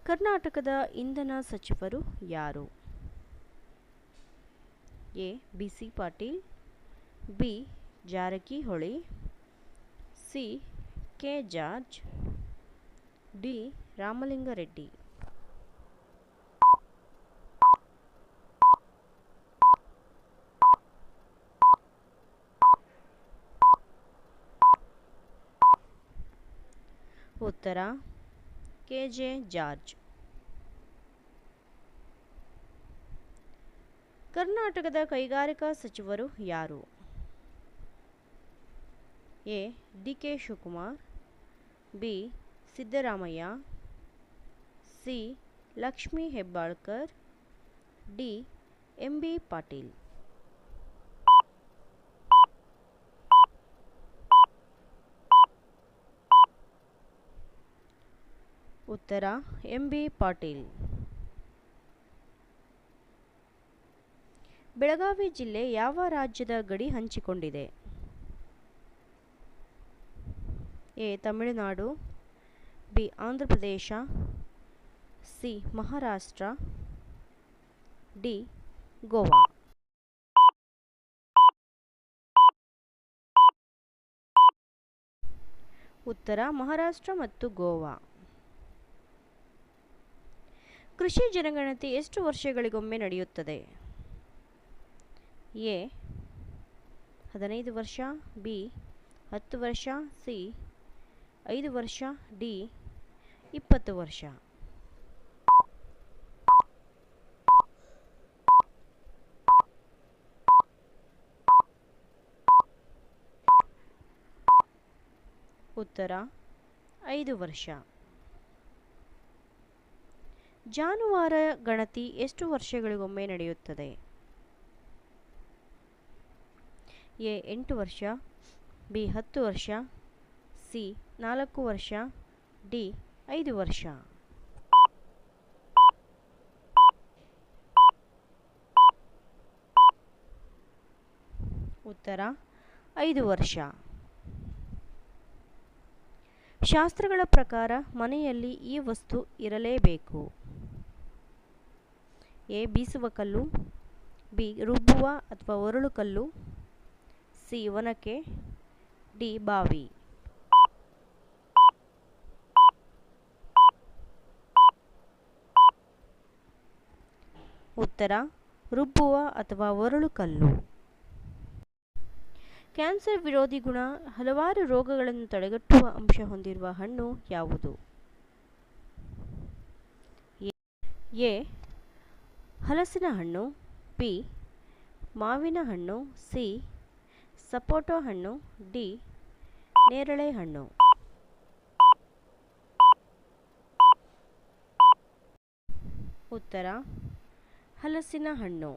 ಕರ್ನಾಟಕದ ಇಂಧನ ಸಚಿವರು ಯಾರು? A. B C. Patil, B. Jarkiholi, C. K. George, D. Ramalinga Reddy. ಉತ್ತರ ಕೆ. ಜೆ. ಜಾರ್ಜ್. ಕರ್ನಾಟಕದ ಕೈಗಾರಿಕಾ ಸಚಿವರು ಯಾರು? A. D. K. Shivakumar, B. Siddaramaiah, C. Lakshmi Hebbalkar, D. M. B. Patil. ಉತ್ತರ ಎಂ. ಬಿ. ಪಾಟೀಲ್. ಬೆಳಗಾವಿ ಜಿಲ್ಲೆ ಯಾವ ರಾಜ್ಯದ ಗಡಿ ಹಂಚಿಕೊಂಡಿದೆ? A. Tamil Nadu, B. Andhra Pradesh, C. Maharashtra, D. Goa. ಉತ್ತರ ಮಹಾರಾಷ್ಟ್ರ ಮತ್ತು ಗೋವಾ. ಕೃಷಿ ಜನಗಣತಿ ಎಷ್ಟು ವರ್ಷಗಳಿಗೊಮ್ಮೆ ನಡೆಯುತ್ತದೆ? ಎ. 15 ವರ್ಷ, ಬಿ. 10 ವರ್ಷ, ಸಿ. 5 ವರ್ಷ, ಡಿ. 20 ವರ್ಷ. ಉತ್ತರ 5 ವರ್ಷ. ಜಾನುವಾರ ಗಣತಿ ಎಷ್ಟು ವರ್ಷಗಳಿಗೊಮ್ಮೆ ನಡೆಯುತ್ತದೆ? ಎ. 8 ವರ್ಷ, ಬಿ. 10 ವರ್ಷ, ಸಿ. 4 ವರ್ಷ, ಡಿ. 5 ವರ್ಷ. ಉತ್ತರ 5 ವರ್ಷ. ಶಾಸ್ತ್ರಗಳ ಪ್ರಕಾರ ಮನೆಯಲ್ಲಿ ಈ ವಸ್ತು ಇರಲೇಬೇಕು. ಎ. ಬೀಸುವ ಕಲ್ಲು, ಬಿ. ರುಬ್ಬುವ ಅಥವಾ ಒರಳು ಕಲ್ಲು, ಸಿ. ಒನಕೆ, ಡಿ. ಬಾವಿ. ಉತ್ತರ ರುಬ್ಬುವ ಅಥವಾ ಒರಳು ಕಲ್ಲು. ಕ್ಯಾನ್ಸರ್ ವಿರೋಧಿ ಗುಣ, ಹಲವಾರು ರೋಗಗಳನ್ನು ತಡೆಗಟ್ಟುವ ಅಂಶ ಹೊಂದಿರುವ ಹಣ್ಣು ಯಾವುದು? ಎ. ಹಲಸಿನ ಹಣ್ಣು, ಬಿ. ಮಾವಿನ ಹಣ್ಣು, ಸಿ. ಸಪೋಟೊ ಹಣ್ಣು, ಡಿ. ನೇರಳೆ ಹಣ್ಣು. ಉತ್ತರ ಹಲಸಿನ ಹಣ್ಣು.